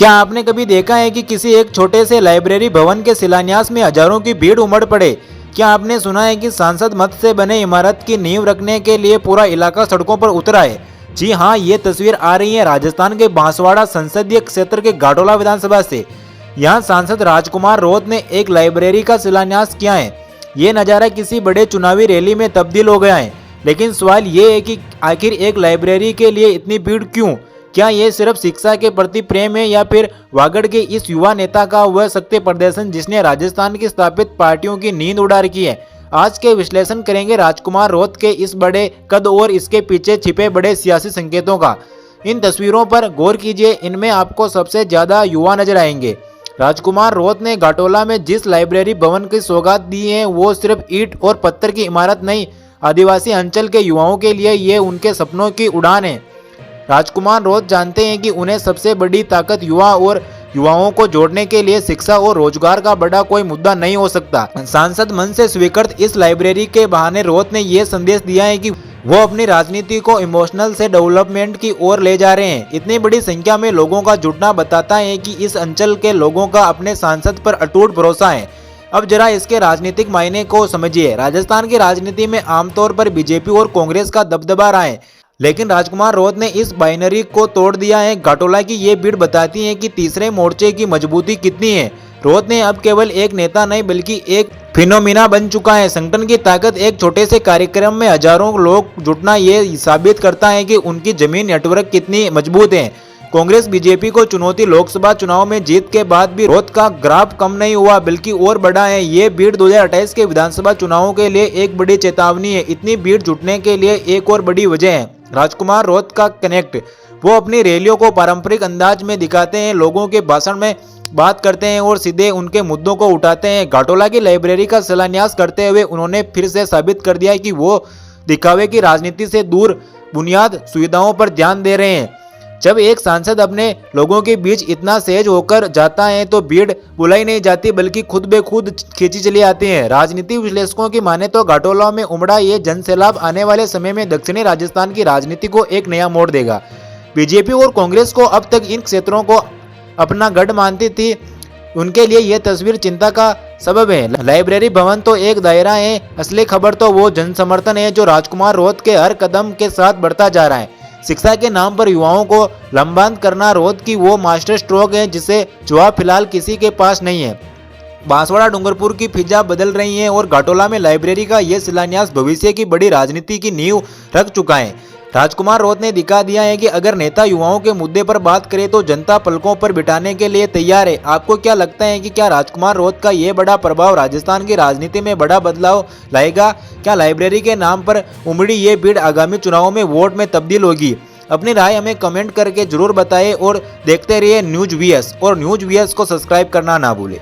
क्या आपने कभी देखा है कि किसी एक छोटे से लाइब्रेरी भवन के शिलान्यास में हजारों की भीड़ उमड़ पड़े? क्या आपने सुना है कि सांसद मत से बने इमारत की नींव रखने के लिए पूरा इलाका सड़कों पर उतरा है? जी हाँ, ये तस्वीर आ रही है राजस्थान के बांसवाड़ा संसदीय क्षेत्र के घाटोला विधानसभा से। यहाँ सांसद राजकुमार रोत ने एक लाइब्रेरी का शिलान्यास किया है। ये नज़ारा किसी बड़े चुनावी रैली में तब्दील हो गया है, लेकिन सवाल ये है कि आखिर एक लाइब्रेरी के लिए इतनी भीड़ क्यों? क्या ये सिर्फ शिक्षा के प्रति प्रेम है या फिर वागड़ के इस युवा नेता का वह सत्य प्रदर्शन जिसने राजस्थान की स्थापित पार्टियों की नींद उड़ा रखी है? आज के विश्लेषण करेंगे राजकुमार रोत के इस बड़े कद और इसके पीछे छिपे बड़े सियासी संकेतों का। इन तस्वीरों पर गौर कीजिए, इनमें आपको सबसे ज्यादा युवा नजर आएंगे। राजकुमार रोत ने घाटोला में जिस लाइब्रेरी भवन की सौगात दी है वो सिर्फ ईंट और पत्थर की इमारत नहीं, आदिवासी अंचल के युवाओं के लिए ये उनके सपनों की उड़ान है। राजकुमार रोत जानते हैं कि उन्हें सबसे बड़ी ताकत युवा और युवाओं को जोड़ने के लिए शिक्षा और रोजगार का बड़ा कोई मुद्दा नहीं हो सकता। सांसद मन से स्वीकृत इस लाइब्रेरी के बहाने रोत ने यह संदेश दिया है कि वो अपनी राजनीति को इमोशनल से डेवलपमेंट की ओर ले जा रहे हैं। इतनी बड़ी संख्या में लोगों का जुटना बताता है कि इस अंचल के लोगों का अपने सांसद पर अटूट भरोसा है। अब जरा इसके राजनीतिक मायने को समझिए। राजस्थान की राजनीति में आमतौर पर बीजेपी और कांग्रेस का दबदबा रहा है, लेकिन राजकुमार रोत ने इस बाइनरी को तोड़ दिया है। घाटोला की ये भीड़ बताती है कि तीसरे मोर्चे की मजबूती कितनी है। रोत ने अब केवल एक नेता नहीं बल्कि एक फिनोमिना बन चुका है। संगठन की ताकत एक छोटे से कार्यक्रम में हजारों लोग जुटना ये साबित करता है कि उनकी जमीन नेटवर्क कितनी मजबूत है। कांग्रेस बीजेपी को चुनौती लोकसभा चुनाव में जीत के बाद भी रोत का ग्राफ कम नहीं हुआ बल्कि और बढ़ा है। ये भीड़ 2028 के विधानसभा चुनावों के लिए एक बड़ी चेतावनी है। इतनी भीड़ जुटने के लिए एक और बड़ी वजह है राजकुमार रोत का कनेक्ट। वो अपनी रैलियों को पारंपरिक अंदाज में दिखाते हैं, लोगों के भाषण में बात करते हैं और सीधे उनके मुद्दों को उठाते हैं। घाटोला की लाइब्रेरी का शिलान्यास करते हुए उन्होंने फिर से साबित कर दिया है कि वो दिखावे की राजनीति से दूर बुनियाद सुविधाओं पर ध्यान दे रहे हैं। जब एक सांसद अपने लोगों के बीच इतना सहज होकर जाता है तो भीड़ बुलाई नहीं जाती बल्कि खुद बे खुद खींची चली आती है। राजनीति विश्लेषकों की माने तो घाटोला में उमड़ा ये जनसैलाब आने वाले समय में दक्षिणी राजस्थान की राजनीति को एक नया मोड़ देगा। बीजेपी और कांग्रेस को अब तक इन क्षेत्रों को अपना गढ़ मानती थी, उनके लिए यह तस्वीर चिंता का सबब है। लाइब्रेरी भवन तो एक दायरा है, असली खबर तो वो जन समर्थन है जो राजकुमार रोत के हर कदम के साथ बढ़ता जा रहा है। शिक्षा के नाम पर युवाओं को लंबांत करना रोत की वो मास्टर स्ट्रोक है जिसे जवाब फिलहाल किसी के पास नहीं है। बांसवाड़ा डूंगरपुर की फिजा बदल रही है और घाटोला में लाइब्रेरी का यह शिलान्यास भविष्य की बड़ी राजनीति की नींव रख चुका है। राजकुमार रोत ने दिखा दिया है कि अगर नेता युवाओं के मुद्दे पर बात करे तो जनता पलकों पर बिठाने के लिए तैयार है। आपको क्या लगता है कि क्या राजकुमार रोत का ये बड़ा प्रभाव राजस्थान की राजनीति में बड़ा बदलाव लाएगा? क्या लाइब्रेरी के नाम पर उमड़ी ये भीड़ आगामी चुनावों में वोट में तब्दील होगी? अपनी राय हमें कमेंट करके जरूर बताएं और देखते रहिए न्यूज वीएस, और न्यूज वीएस को सब्सक्राइब करना ना भूलें।